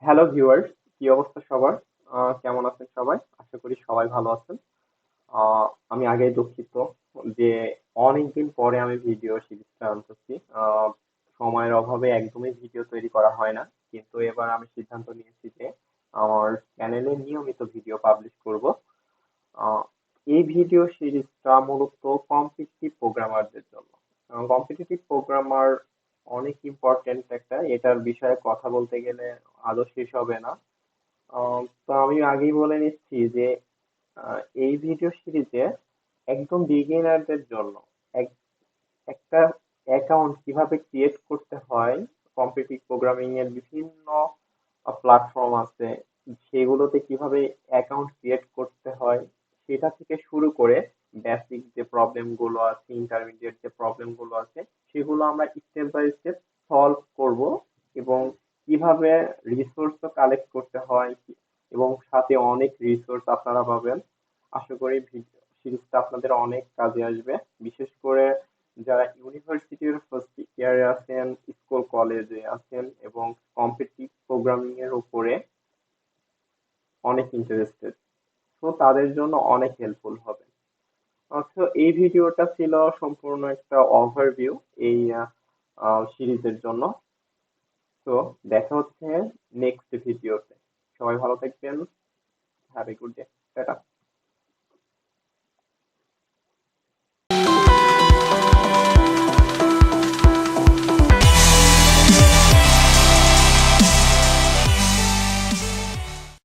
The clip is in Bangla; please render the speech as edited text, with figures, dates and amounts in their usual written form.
হ্যালো ভিউয়ার্স, কি অবস্থা সবার? কেমন আছেন সবাই? আশা করি সবাই ভালো আছেন। আহ, আমি আগেই দুঃখিত যে অনেকদিন পরে আমি ভিডিও সিরিজটা আনতেছি। সময়ের অভাবে একদমই ভিডিও তৈরি করা হয় না, কিন্তু এবার আমি সিদ্ধান্ত নিয়েছি যে আমার চ্যানেলে নিয়মিত ভিডিও পাবলিশ করব। আহ, এই ভিডিও সিরিজটা মূলত কম্পিটিটিভ প্রোগ্রামারদের জন্য। কম্পিটিটিভ প্রোগ্রামার অনেক ইম্পর্টেন্ট একটা, এটার বিষয়ে কথা বলতে গেলে আদৌ শেষ হবে না। তো আমি আগেই বলে নিচ্ছি যে এই ভিডিও সিরিজে একদম বিগিনারদের জন্য এক- একটা অ্যাকাউন্ট কিভাবে ক্রিয়েট করতে হয়, কম্পিটিটিভ প্রোগ্রামিং এর বিভিন্ন প্ল্যাটফর্ম আছে, সেগুলোতে কিভাবে অ্যাকাউন্ট ক্রিয়েট করতে হয় সেটা থেকে শুরু করে বেসিক যে প্রবলেম গুলো আছে, ইন্টারমিডিয়েট যে প্রবলেম গুলো আছে, সেগুলো আমরা স্টেপ বাই স্টেপ সলভ করব। এবং কিভাবে রিসোর্স কালেক্ট করতে হয় এবং সাথে অনেক রিসোর্স আপনারা পাবেন। আশা করি ভিডিও সিরিজটা আপনাদের অনেক কাজে আসবে, বিশেষ করে যারা ইউনিভার্সিটির ফার্স্ট ইয়ারে আছেন, স্কুল কলেজে আছেন এবং কম্পিটিটিভ প্রোগ্রামিং এর উপরে অনেক ইন্টারেস্টেড, তো তাদের জন্য অনেক হেল্পফুল হবে। আচ্ছা, এই ভিডিওটা ছিল সম্পূর্ণ একটা ওভারভিউ এই সিরিজের জন্য। তো দেখা হচ্ছে নেক্সট ভিডিওতে। সবাই ভালো থাকবেন। Have a good day. Tata.